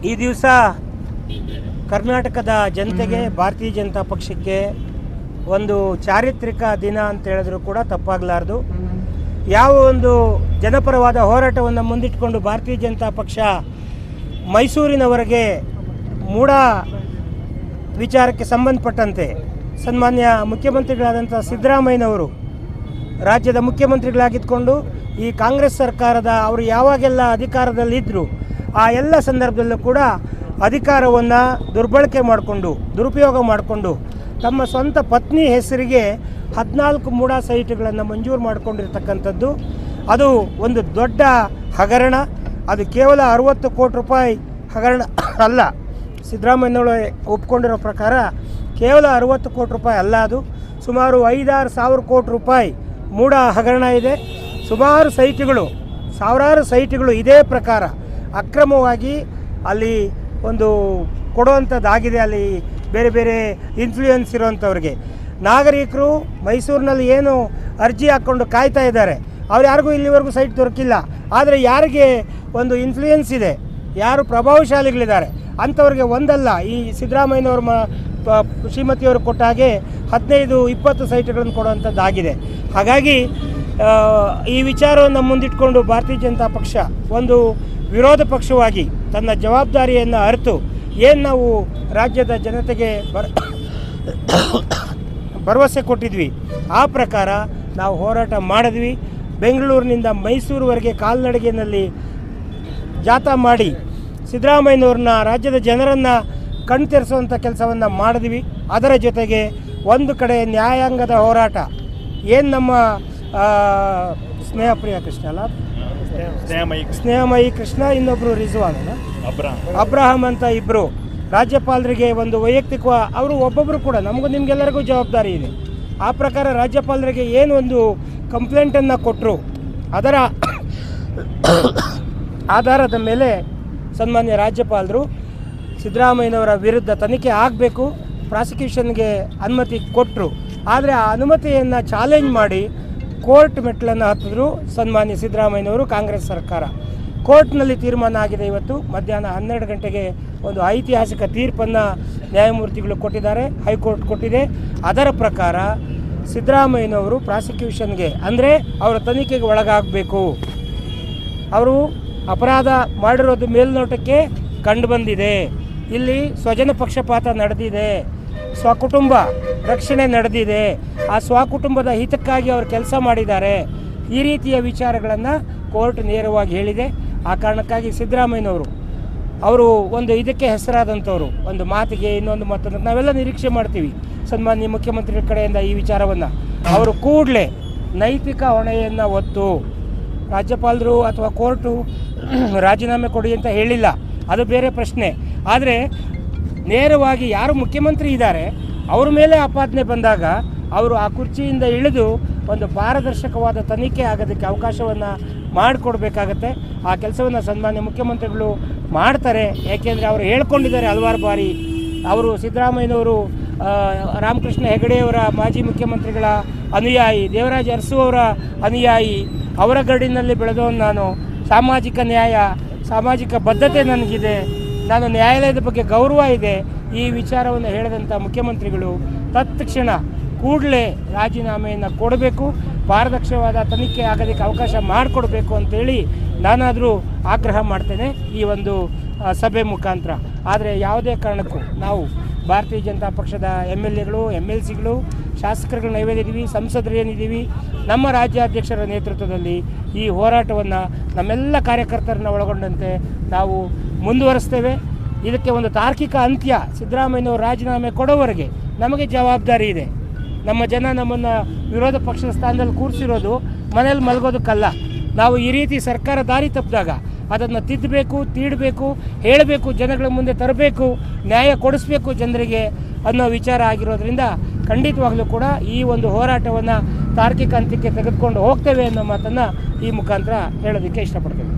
ಈ ದಿವಸ ಕರ್ನಾಟಕದ ಜನತೆಗೆ ಭಾರತೀಯ ಜನತಾ ಪಕ್ಷಕ್ಕೆ ಒಂದು ಚಾರಿತ್ರಿಕ ದಿನ ಅಂತ ಹೇಳಿದ್ರು ಕೂಡ ತಪ್ಪಾಗಲಾರ್ದು. ಯಾವ ಒಂದು ಜನಪರವಾದ ಹೋರಾಟವನ್ನು ಮುಂದಿಟ್ಟುಕೊಂಡು ಭಾರತೀಯ ಜನತಾ ಪಕ್ಷ ಮೈಸೂರಿನವರೆಗೆ ಮೂಡ ವಿಚಾರಕ್ಕೆ ಸಂಬಂಧಪಟ್ಟಂತೆ ಸನ್ಮಾನ್ಯ ಮುಖ್ಯಮಂತ್ರಿಗಳಾದಂಥ ಸಿದ್ದರಾಮಯ್ಯನವರು ರಾಜ್ಯದ ಮುಖ್ಯಮಂತ್ರಿಗಳಾಗಿದ್ದುಕೊಂಡು ಈ ಕಾಂಗ್ರೆಸ್ ಸರ್ಕಾರದ ಅವರು ಯಾವಾಗೆಲ್ಲ ಅಧಿಕಾರದಲ್ಲಿದ್ದರು ಆ ಎಲ್ಲ ಸಂದರ್ಭದಲ್ಲೂ ಕೂಡ ಅಧಿಕಾರವನ್ನು ದುರ್ಬಳಕೆ ಮಾಡಿಕೊಂಡು ದುರುಪಯೋಗ ಮಾಡಿಕೊಂಡು ತಮ್ಮ ಸ್ವಂತ ಪತ್ನಿ ಹೆಸರಿಗೆ 14 ಮೂಡ ಸೈಟ್ಗಳನ್ನು ಮಂಜೂರು ಮಾಡಿಕೊಂಡಿರ್ತಕ್ಕಂಥದ್ದು. ಅದು ಒಂದು ದೊಡ್ಡ ಹಗರಣ. ಅದು ಕೇವಲ 60 ಕೋಟಿ ರೂಪಾಯಿ ಹಗರಣ ಅಲ್ಲ. ಸಿದ್ದರಾಮಯ್ಯನವರು ಒಪ್ಕೊಂಡಿರೋ ಪ್ರಕಾರ ಕೇವಲ 60 ಕೋಟಿ ರೂಪಾಯಿ ಅಲ್ಲ, ಅದು ಸುಮಾರು 5-6 ಸಾವಿರ ಕೋಟಿ ರೂಪಾಯಿ ಮೂಡ ಹಗರಣ ಇದೆ. ಸುಮಾರು ಸೈಟ್ಗಳು, ಸಾವಿರಾರು ಸೈಟ್ಗಳು ಇದೇ ಪ್ರಕಾರ ಅಕ್ರಮವಾಗಿ ಅಲ್ಲಿ ಒಂದು ಕೊಡುವಂಥದ್ದಾಗಿದೆ. ಅಲ್ಲಿ ಬೇರೆ ಬೇರೆ ಇನ್ಫ್ಲೂಯೆನ್ಸ್ ಇರೋವಂಥವ್ರಿಗೆ ನಾಗರಿಕರು ಮೈಸೂರಿನಲ್ಲಿ ಏನು ಅರ್ಜಿ ಹಾಕ್ಕೊಂಡು ಕಾಯ್ತಾ ಇದ್ದಾರೆ, ಅವ್ರು ಯಾರಿಗೂ ಇಲ್ಲಿವರೆಗೂ ಸೈಟ್ ದೊರಕಿಲ್ಲ. ಆದರೆ ಯಾರಿಗೆ ಒಂದು ಇನ್ಫ್ಲೂಯೆನ್ಸ್ ಇದೆ, ಯಾರು ಪ್ರಭಾವಶಾಲಿಗಳಿದ್ದಾರೆ ಅಂಥವ್ರಿಗೆ ಒಂದಲ್ಲ, ಈ ಸಿದ್ದರಾಮಯ್ಯನವ್ರ ಶ್ರೀಮತಿಯವರು ಕೊಟ್ಟ ಹಾಗೆ 15-20 ಸೈಟ್ಗಳನ್ನು ಕೊಡುವಂಥದ್ದಾಗಿದೆ. ಹಾಗಾಗಿ ಈ ವಿಚಾರವನ್ನು ಮುಂದಿಟ್ಕೊಂಡು ಭಾರತೀಯ ಜನತಾ ಪಕ್ಷ ಒಂದು ವಿರೋಧ ಪಕ್ಷವಾಗಿ ತನ್ನ ಜವಾಬ್ದಾರಿಯನ್ನು ಅರಿತು ಏನು ನಾವು ರಾಜ್ಯದ ಜನತೆಗೆ ಭರವಸೆ ಕೊಟ್ಟಿದ್ವಿ ಆ ಪ್ರಕಾರ ನಾವು ಹೋರಾಟ ಮಾಡಿದ್ವಿ. ಬೆಂಗಳೂರಿನಿಂದ ಮೈಸೂರುವರೆಗೆ ಕಾಲ್ನಡಿಗೆಯಲ್ಲಿ ಜಾಥಾ ಮಾಡಿ ಸಿದ್ದರಾಮಯ್ಯನವ್ರನ್ನ, ರಾಜ್ಯದ ಜನರನ್ನು ಕಣ್ತೆರೆಸುವಂಥ ಕೆಲಸವನ್ನು ಮಾಡಿದ್ವಿ. ಅದರ ಜೊತೆಗೆ ಒಂದು ಕಡೆ ನ್ಯಾಯಾಂಗದ ಹೋರಾಟ, ಏನು ನಮ್ಮ ಸ್ನೇಹಪ್ರಿಯ ಕೃಷ್ಣ ಅಲ್ಲ, ಸ್ನೇಹಮಯಿ ಕೃಷ್ಣ, ಇನ್ನೊಬ್ಬರು ರಿಜ್ವಾನ್ ಅಬ್ರಹಾಂ ಅಂತ ಇಬ್ಬರು ರಾಜ್ಯಪಾಲರಿಗೆ ಒಂದು ವೈಯಕ್ತಿಕ, ಅವರು ಒಬ್ಬೊಬ್ಬರು ಕೂಡ ನಮಗೂ ನಿಮಗೆಲ್ಲರಿಗೂ ಜವಾಬ್ದಾರಿ ಇದೆ. ಆ ಪ್ರಕಾರ ರಾಜ್ಯಪಾಲರಿಗೆ ಏನು ಒಂದು ಕಂಪ್ಲೇಂಟನ್ನು ಕೊಟ್ಟರು, ಅದರ ಆಧಾರದ ಮೇಲೆ ಸನ್ಮಾನ್ಯ ರಾಜ್ಯಪಾಲರು ಸಿದ್ದರಾಮಯ್ಯನವರ ವಿರುದ್ಧ ತನಿಖೆ ಆಗಬೇಕು, ಪ್ರಾಸಿಕ್ಯೂಷನ್ಗೆ ಅನುಮತಿ ಕೊಟ್ಟರು. ಆದರೆ ಆ ಅನುಮತಿಯನ್ನು ಚಾಲೆಂಜ್ ಮಾಡಿ ಕೋರ್ಟ್ ಮೆಟ್ಟಲನ್ನು ಹತ್ತಿದ್ರು ಸನ್ಮಾನ್ಯ ಸಿದ್ದರಾಮಯ್ಯನವರು, ಕಾಂಗ್ರೆಸ್ ಸರ್ಕಾರ. ಕೋರ್ಟ್ನಲ್ಲಿ ತೀರ್ಮಾನ ಆಗಿದೆ. ಇವತ್ತು ಮಧ್ಯಾಹ್ನ 12 ಗಂಟೆಗೆ ಒಂದು ಐತಿಹಾಸಿಕ ತೀರ್ಪನ್ನು ನ್ಯಾಯಮೂರ್ತಿಗಳು ಕೊಟ್ಟಿದ್ದಾರೆ, ಹೈಕೋರ್ಟ್ ಕೊಟ್ಟಿದೆ. ಅದರ ಪ್ರಕಾರ ಸಿದ್ದರಾಮಯ್ಯನವರು ಪ್ರಾಸಿಕ್ಯೂಷನ್ಗೆ ಅಂದರೆ ಅವರ ತನಿಖೆಗೆ ಒಳಗಾಗಬೇಕು. ಅವರು ಅಪರಾಧ ಮಾಡಿರೋದು ಮೇಲ್ನೋಟಕ್ಕೆ ಕಂಡು ಬಂದಿದೆ, ಇಲ್ಲಿ ಸ್ವಜನ ಪಕ್ಷಪಾತ ನಡೆದಿದೆ, ಸ್ವಕುಟುಂಬ ರಕ್ಷಣೆ ನಡೆದಿದೆ, ಆ ಸ್ವಕುಟುಂಬದ ಹಿತಕ್ಕಾಗಿ ಅವರು ಕೆಲಸ ಮಾಡಿದ್ದಾರೆ. ಈ ರೀತಿಯ ವಿಚಾರಗಳನ್ನು ಕೋರ್ಟ್ ನೇರವಾಗಿ ಹೇಳಿದೆ. ಆ ಕಾರಣಕ್ಕಾಗಿ ಸಿದ್ದರಾಮಯ್ಯನವರು ಅವರು ಒಂದು ಇದಕ್ಕೆ ಹೆಸರಾದಂಥವ್ರು, ಒಂದು ಮಾತಿಗೆ ಇನ್ನೊಂದು ಮತ್ತೊಂದು ನಾವೆಲ್ಲ ನಿರೀಕ್ಷೆ ಮಾಡ್ತೀವಿ ಸನ್ಮಾನ್ಯ ಮುಖ್ಯಮಂತ್ರಿಗಳ ಕಡೆಯಿಂದ ಈ ವಿಚಾರವನ್ನು. ಅವರು ಕೂಡಲೇ ನೈತಿಕ ಹೊಣೆಯನ್ನು ಹೊತ್ತು ರಾಜ್ಯಪಾಲರು ಅಥವಾ ಕೋರ್ಟು ರಾಜೀನಾಮೆ ಕೊಡಿ ಅಂತ ಹೇಳಿಲ್ಲ, ಅದು ಬೇರೆ ಪ್ರಶ್ನೆ. ಆದರೆ ನೇರವಾಗಿ ಯಾರು ಮುಖ್ಯಮಂತ್ರಿ ಇದ್ದಾರೆ ಅವ್ರ ಮೇಲೆ ಆಪಾದನೆ ಬಂದಾಗ ಅವರು ಆ ಕುರ್ಚಿಯಿಂದ ಇಳಿದು ಒಂದು ಪಾರದರ್ಶಕವಾದ ತನಿಖೆ ಆಗೋದಕ್ಕೆ ಅವಕಾಶವನ್ನು ಮಾಡಿಕೊಡ್ಬೇಕಾಗತ್ತೆ. ಆ ಕೆಲಸವನ್ನು ಸನ್ಮಾನ್ಯ ಮುಖ್ಯಮಂತ್ರಿಗಳು ಮಾಡ್ತಾರೆ. ಏಕೆಂದರೆ ಅವರು ಹೇಳ್ಕೊಂಡಿದ್ದಾರೆ ಹಲವಾರು ಬಾರಿ. ಅವರು ಸಿದ್ದರಾಮಯ್ಯನವರು ರಾಮಕೃಷ್ಣ ಹೆಗಡೆಯವರ ಮಾಜಿ ಮುಖ್ಯಮಂತ್ರಿಗಳ ಅನುಯಾಯಿ, ದೇವರಾಜ ಅರಸು ಅವರ ಅನುಯಾಯಿ, ಅವರ ಗಡಿನಲ್ಲಿ ಬೆಳೆದವನು ನಾನು. ಸಾಮಾಜಿಕ ನ್ಯಾಯ, ಸಾಮಾಜಿಕ ಬದ್ಧತೆ ನನಗಿದೆ, ನಾನು ನ್ಯಾಯಾಲಯದ ಬಗ್ಗೆ ಗೌರವ ಇದೆ. ಈ ವಿಚಾರವನ್ನು ಹೇಳಿದಂಥ ಮುಖ್ಯಮಂತ್ರಿಗಳು ತತ್ಕ್ಷಣ ಕೂಡಲೇ ರಾಜೀನಾಮೆಯನ್ನು ಕೊಡಬೇಕು, ಪಾರದರ್ಶಕವಾದ ತನಿಖೆ ಆಗೋದಕ್ಕೆ ಅವಕಾಶ ಮಾಡಿಕೊಡ್ಬೇಕು ಅಂತೇಳಿ ನಾನಾದರೂ ಆಗ್ರಹ ಮಾಡ್ತೇನೆ ಈ ಒಂದು ಸಭೆ ಮುಖಾಂತರ. ಆದರೆ ಯಾವುದೇ ಕಾರಣಕ್ಕೂ ನಾವು ಭಾರತೀಯ ಜನತಾ ಪಕ್ಷದ MLAಗಳು, MLCಗಳು, ಶಾಸಕರುಗಳು ನಾವೇನಿದ್ದೀವಿ, ಸಂಸದರು ಏನಿದ್ದೀವಿ, ನಮ್ಮ ರಾಜ್ಯಾಧ್ಯಕ್ಷರ ನೇತೃತ್ವದಲ್ಲಿ ಈ ಹೋರಾಟವನ್ನು ನಮ್ಮೆಲ್ಲ ಕಾರ್ಯಕರ್ತರನ್ನ ಒಳಗೊಂಡಂತೆ ನಾವು ಮುಂದುವರಿಸ್ತೇವೆ. ಇದಕ್ಕೆ ಒಂದು ತಾರ್ಕಿಕ ಅಂತ್ಯ ಸಿದ್ದರಾಮಯ್ಯನವರು ರಾಜೀನಾಮೆ ಕೊಡೋವರೆಗೆ ನಮಗೆ ಜವಾಬ್ದಾರಿ ಇದೆ. ನಮ್ಮ ಜನ ನಮ್ಮನ್ನು ವಿರೋಧ ಪಕ್ಷದ ಸ್ಥಾನದಲ್ಲಿ ಕೂರಿಸಿರೋದು ಮನೇಲಿ ಮಲಗೋದಕ್ಕಲ್ಲ. ನಾವು ಈ ರೀತಿ ಸರ್ಕಾರ ದಾರಿ ತಪ್ಪಿದಾಗ ಅದನ್ನು ತಿದ್ದಬೇಕು, ತೀಡಬೇಕು, ಹೇಳಬೇಕು, ಜನಗಳ ಮುಂದೆ ತರಬೇಕು, ನ್ಯಾಯ ಕೊಡಿಸ್ಬೇಕು ಜನರಿಗೆ ಅನ್ನೋ ವಿಚಾರ ಆಗಿರೋದ್ರಿಂದ ಖಂಡಿತವಾಗಲೂ ಕೂಡ ಈ ಒಂದು ಹೋರಾಟವನ್ನು ತಾರ್ಕಿಕ ಅಂತ್ಯಕ್ಕೆ ತೆಗೆದುಕೊಂಡು ಹೋಗ್ತೇವೆ ಅನ್ನೋ ಮಾತನ್ನು ಈ ಮುಖಾಂತರ ಹೇಳೋದಕ್ಕೆ ಇಷ್ಟಪಡ್ತೇವೆ.